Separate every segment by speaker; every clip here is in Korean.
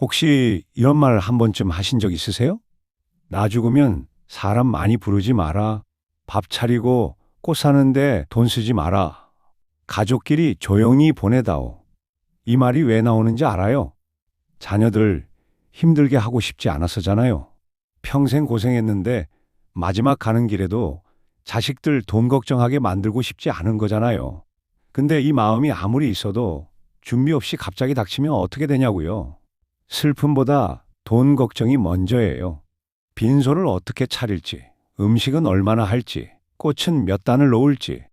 Speaker 1: 혹시 이런 말 한 번쯤 하신 적 있으세요? 나 죽으면 사람 많이 부르지 마라. 밥 차리고 꽃 사는데 돈 쓰지 마라. 가족끼리 조용히 보내다오. 이 말이 왜 나오는지 알아요? 자녀들 힘들게 하고 싶지 않아서잖아요. 평생 고생했는데 마지막 가는 길에도 자식들 돈 걱정하게 만들고 싶지 않은 거잖아요. 근데 이 마음이 아무리 있어도 준비 없이 갑자기 닥치면 어떻게 되냐고요. 슬픔보다 돈 걱정이 먼저예요. 빈소를 어떻게 차릴지, 음식은 얼마나 할지, 꽃은 몇 단을 놓을지,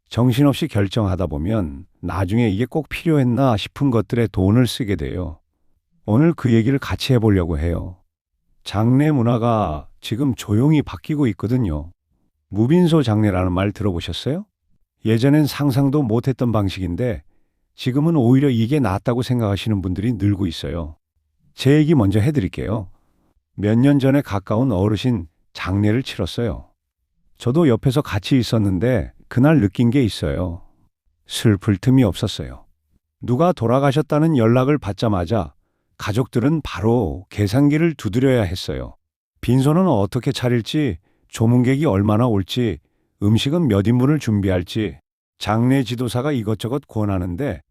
Speaker 1: 정신없이 결정하다 보면 나중에 이게 꼭 필요했나 싶은 것들에 돈을 쓰게 돼요. 오늘 그 얘기를 같이 해보려고 해요. 장례 문화가 지금 조용히 바뀌고 있거든요. 무빈소 장례라는 말 들어보셨어요? 예전엔 상상도 못했던 방식인데 지금은 오히려 이게 낫다고 생각하시는 분들이 늘고 있어요. 제 얘기 먼저 해드릴게요. 몇 년 전에 가까운 어르신 장례를 치렀어요. 저도 옆에서 같이 있었는데 그날 느낀 게 있어요. 슬플 틈이 없었어요. 누가 돌아가셨다는 연락을 받자마자 가족들은 바로 계산기를 두드려야 했어요. 빈소는 어떻게 차릴지, 조문객이 얼마나 올지, 음식은 몇 인분을 준비할지, 장례 지도사가 이것저것 권하는데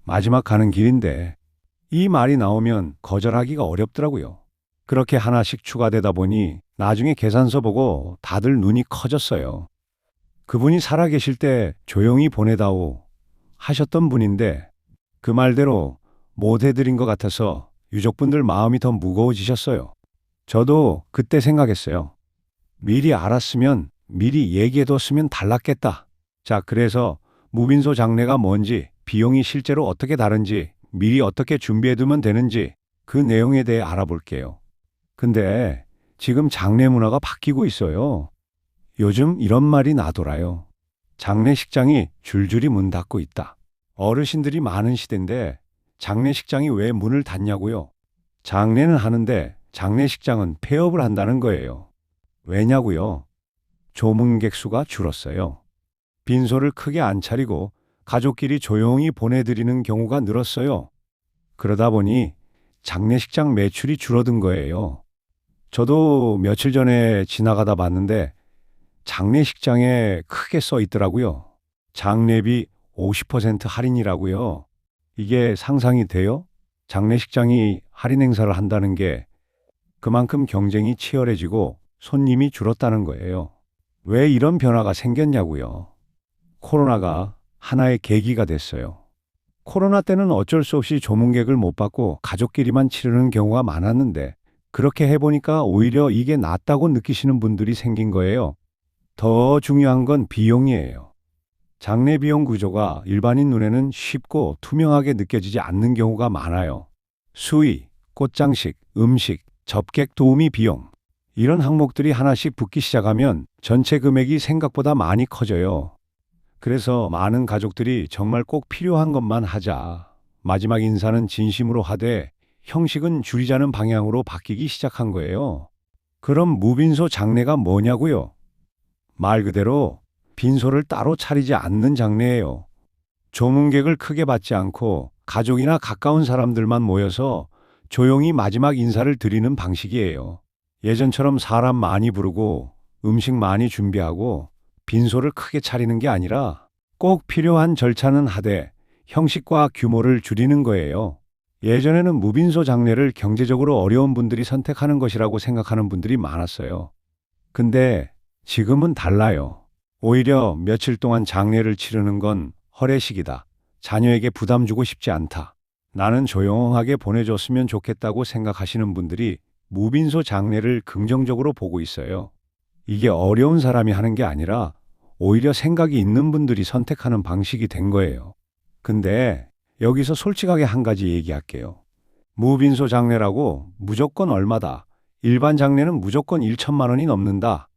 Speaker 1: 마지막 가는 길인데 이 말이 나오면 거절하기가 어렵더라고요. 그렇게 하나씩 추가되다 보니 나중에 계산서 보고 다들 눈이 커졌어요. 그분이 살아계실 때 조용히 보내다오 하셨던 분인데 그 말대로 못 해드린 것 같아서 유족분들 마음이 더 무거워지셨어요. 저도 그때 생각했어요. 미리 알았으면 미리 얘기해뒀으면 달랐겠다. 자, 그래서 무빈소 장례가 뭔지, 비용이 실제로 어떻게 다른지, 미리 어떻게 준비해두면 되는지 그 내용에 대해 알아볼게요. 근데 지금 장례 문화가 바뀌고 있어요. 요즘 이런 말이 나돌아요. 장례식장이 줄줄이 문 닫고 있다. 어르신들이 많은 시대인데 장례식장이 왜 문을 닫냐고요? 장례는 하는데 장례식장은 폐업을 한다는 거예요. 왜냐고요? 조문객 수가 줄었어요. 빈소를 크게 안 차리고 가족끼리 조용히 보내드리는 경우가 늘었어요. 그러다 보니 장례식장 매출이 줄어든 거예요. 저도 며칠 전에 지나가다 봤는데 장례식장에 크게 써 있더라고요. 장례비 50% 할인이라고요. 이게 상상이 돼요? 장례식장이 할인 행사를 한다는 게 그만큼 경쟁이 치열해지고 손님이 줄었다는 거예요. 왜 이런 변화가 생겼냐고요. 코로나가 하나의 계기가 됐어요. 코로나 때는 어쩔 수 없이 조문객을 못 받고 가족끼리만 치르는 경우가 많았는데 그렇게 해보니까 오히려 이게 낫다고 느끼시는 분들이 생긴 거예요. 더 중요한 건 비용이에요. 장례 비용 구조가 일반인 눈에는 쉽고 투명하게 느껴지지 않는 경우가 많아요. 수의, 꽃장식, 음식, 접객 도우미 비용. 이런 항목들이 하나씩 붙기 시작하면 전체 금액이 생각보다 많이 커져요. 그래서 많은 가족들이 정말 꼭 필요한 것만 하자. 마지막 인사는 진심으로 하되 형식은 줄이자는 방향으로 바뀌기 시작한 거예요. 그럼 무빈소 장례가 뭐냐고요? 말 그대로 빈소를 따로 차리지 않는 장례예요. 조문객을 크게 받지 않고 가족이나 가까운 사람들만 모여서 조용히 마지막 인사를 드리는 방식이에요. 예전처럼 사람 많이 부르고 음식 많이 준비하고 빈소를 크게 차리는 게 아니라 꼭 필요한 절차는 하되 형식과 규모를 줄이는 거예요. 예전에는 무빈소 장례를 경제적으로 어려운 분들이 선택하는 것이라고 생각하는 분들이 많았어요. 근데 지금은 달라요. 오히려 며칠 동안 장례를 치르는 건 허례식이다. 자녀에게 부담 주고 싶지 않다. 나는 조용하게 보내줬으면 좋겠다고 생각하시는 분들이 무빈소 장례를 긍정적으로 보고 있어요. 이게 어려운 사람이 하는 게 아니라 오히려 생각이 있는 분들이 선택하는 방식이 된 거예요. 근데 여기서 솔직하게 한 가지 얘기할게요. 무빈소 장례라고 무조건 얼마다. 일반 장례는 무조건 1천만 원이 넘는다.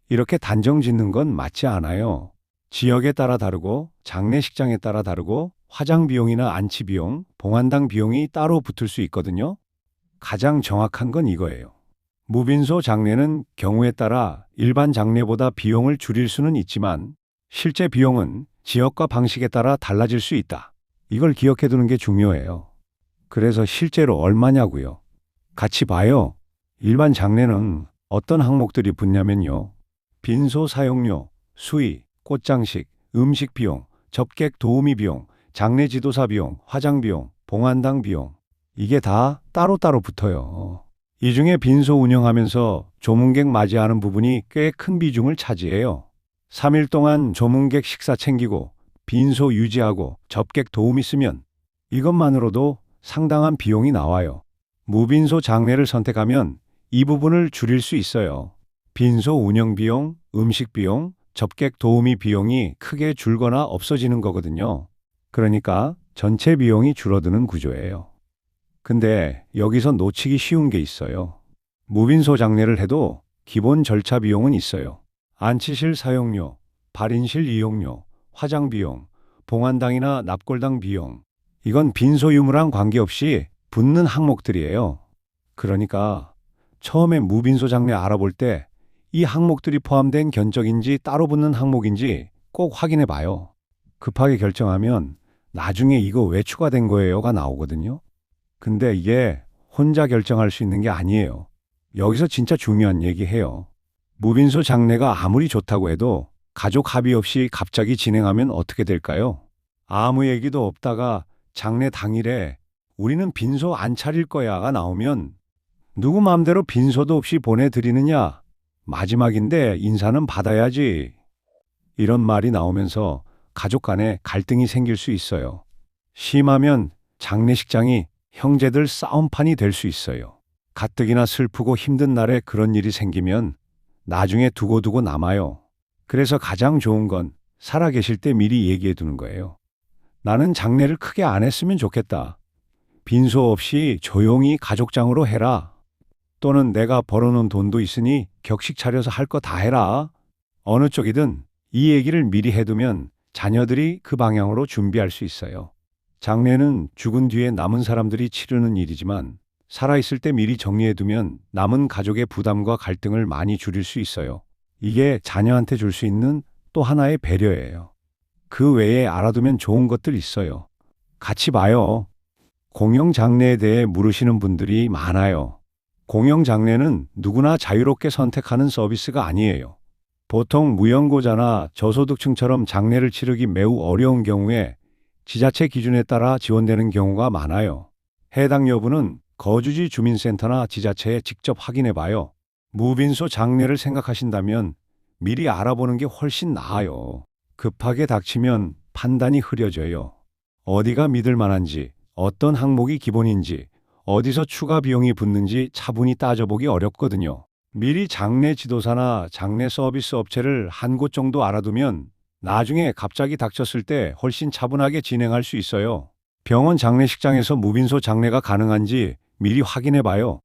Speaker 1: 이렇게 단정 짓는 건 맞지 않아요. 지역에 따라 다르고 장례식장에 따라 다르고 화장 비용이나 안치 비용, 봉안당 비용이 따로 붙을 수 있거든요. 가장 정확한 건 이거예요. 무빈소 장례는 경우에 따라 일반 장례보다 비용을 줄일 수는 있지만 실제 비용은 지역과 방식에 따라 달라질 수 있다. 이걸 기억해 두는 게 중요해요. 그래서 실제로 얼마냐고요? 같이 봐요. 일반 장례는 어떤 항목들이 붙냐면요. 빈소 사용료, 수의, 꽃장식, 음식 비용, 접객 도우미 비용, 장례 지도사 비용, 화장 비용, 봉안당 비용. 이게 다 따로따로 붙어요. 이 중에 빈소 운영하면서 조문객 맞이하는 부분이 꽤 큰 비중을 차지해요. 3일 동안 조문객 식사 챙기고 빈소 유지하고 접객 도우미 쓰면 이것만으로도 상당한 비용이 나와요. 무빈소 장례를 선택하면 이 부분을 줄일 수 있어요. 빈소 운영 비용, 음식 비용, 접객 도우미 비용이 크게 줄거나 없어지는 거거든요. 그러니까 전체 비용이 줄어드는 구조예요. 근데 여기서 놓치기 쉬운 게 있어요. 무빈소 장례를 해도 기본 절차 비용은 있어요. 안치실 사용료, 발인실 이용료, 화장 비용, 봉안당이나 납골당 비용. 이건 빈소 유무랑 관계없이 붙는 항목들이에요. 그러니까 처음에 무빈소 장례 알아볼 때 이 항목들이 포함된 견적인지 따로 붙는 항목인지 꼭 확인해 봐요. 급하게 결정하면 나중에 이거 왜 추가된 거예요가 나오거든요. 근데 이게 혼자 결정할 수 있는 게 아니에요. 여기서 진짜 중요한 얘기해요. 무빈소 장례가 아무리 좋다고 해도 가족 합의 없이 갑자기 진행하면 어떻게 될까요? 아무 얘기도 없다가 장례 당일에 우리는 빈소 안 차릴 거야가 나오면 누구 마음대로 빈소도 없이 보내드리느냐? 마지막인데 인사는 받아야지. 이런 말이 나오면서 가족 간에 갈등이 생길 수 있어요. 심하면 장례식장이 형제들 싸움판이 될 수 있어요. 가뜩이나 슬프고 힘든 날에 그런 일이 생기면 나중에 두고두고 남아요. 그래서 가장 좋은 건 살아계실 때 미리 얘기해 두는 거예요. 나는 장례를 크게 안 했으면 좋겠다. 빈소 없이 조용히 가족장으로 해라. 또는 내가 벌어놓은 돈도 있으니 격식 차려서 할 거 다 해라. 어느 쪽이든 이 얘기를 미리 해두면 자녀들이 그 방향으로 준비할 수 있어요. 장례는 죽은 뒤에 남은 사람들이 치르는 일이지만 살아있을 때 미리 정리해두면 남은 가족의 부담과 갈등을 많이 줄일 수 있어요. 이게 자녀한테 줄 수 있는 또 하나의 배려예요. 그 외에 알아두면 좋은 것들 있어요. 같이 봐요. 공영 장례에 대해 물으시는 분들이 많아요. 공영 장례는 누구나 자유롭게 선택하는 서비스가 아니에요. 보통 무연고자나 저소득층처럼 장례를 치르기 매우 어려운 경우에 지자체 기준에 따라 지원되는 경우가 많아요. 해당 여부는 거주지 주민센터나 지자체에 직접 확인해 봐요. 무빈소 장례를 생각하신다면 미리 알아보는 게 훨씬 나아요. 급하게 닥치면 판단이 흐려져요. 어디가 믿을 만한지, 어떤 항목이 기본인지, 어디서 추가 비용이 붙는지 차분히 따져보기 어렵거든요. 미리 장례 지도사나 장례 서비스 업체를 한 곳 정도 알아두면 나중에 갑자기 닥쳤을 때 훨씬 차분하게 진행할 수 있어요. 병원 장례식장에서 무빈소 장례가 가능한지 미리 확인해 봐요.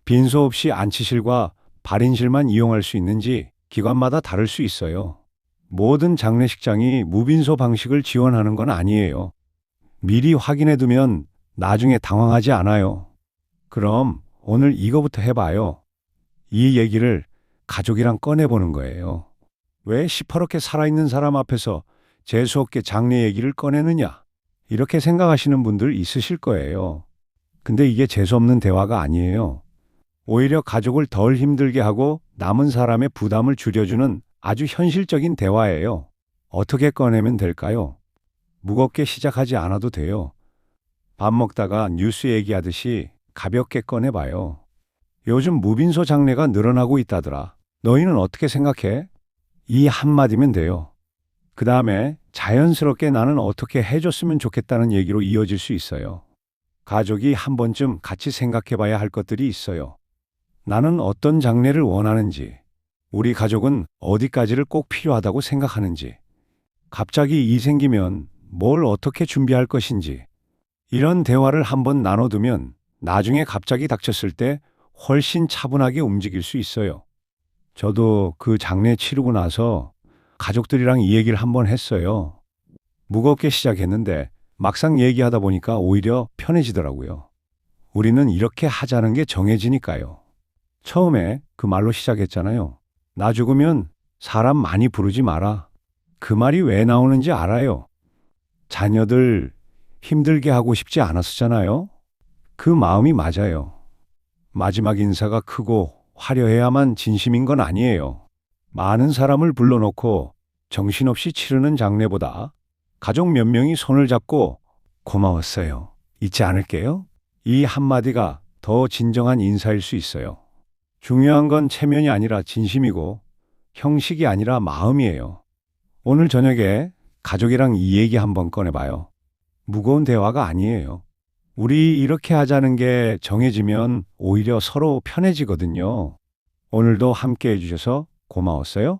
Speaker 1: 빈소 없이 안치실과 발인실만 이용할 수 있는지 기관마다 다를 수 있어요. 모든 장례식장이 무빈소 방식을 지원하는 건 아니에요. 미리 확인해 두면 나중에 당황하지 않아요. 그럼 오늘 이거부터 해봐요. 이 얘기를 가족이랑 꺼내보는 거예요. 왜 시퍼렇게 살아있는 사람 앞에서 재수없게 장례 얘기를 꺼내느냐? 이렇게 생각하시는 분들 있으실 거예요. 근데 이게 재수없는 대화가 아니에요. 오히려 가족을 덜 힘들게 하고 남은 사람의 부담을 줄여주는 아주 현실적인 대화예요. 어떻게 꺼내면 될까요? 무겁게 시작하지 않아도 돼요. 밥 먹다가 뉴스 얘기하듯이 가볍게 꺼내봐요. 요즘 무빈소 장례가 늘어나고 있다더라. 너희는 어떻게 생각해? 이 한마디면 돼요. 그 다음에 자연스럽게 나는 어떻게 해줬으면 좋겠다는 얘기로 이어질 수 있어요. 가족이 한 번쯤 같이 생각해 봐야 할 것들이 있어요. 나는 어떤 장례를 원하는지, 우리 가족은 어디까지를 꼭 필요하다고 생각하는지, 갑자기 이 생기면 뭘 어떻게 준비할 것인지, 이런 대화를 한번 나눠두면 나중에 갑자기 닥쳤을 때 훨씬 차분하게 움직일 수 있어요. 저도 그 장례 치르고 나서 가족들이랑 이 얘기를 한번 했어요. 무겁게 시작했는데 막상 얘기하다 보니까 오히려 편해지더라고요. 우리는 이렇게 하자는 게 정해지니까요. 처음에 그 말로 시작했잖아요. 나 죽으면 사람 많이 부르지 마라. 그 말이 왜 나오는지 알아요. 자녀들 힘들게 하고 싶지 않았었잖아요. 그 마음이 맞아요. 마지막 인사가 크고 화려해야만 진심인 건 아니에요. 많은 사람을 불러놓고 정신없이 치르는 장례보다 가족 몇 명이 손을 잡고 고마웠어요. 잊지 않을게요. 이 한마디가 더 진정한 인사일 수 있어요. 중요한 건 체면이 아니라 진심이고 형식이 아니라 마음이에요. 오늘 저녁에 가족이랑 이 얘기 한번 꺼내봐요. 무거운 대화가 아니에요. 우리 이렇게 하자는 게 정해지면 오히려 서로 편해지거든요. 오늘도 함께 해주셔서 고마웠어요.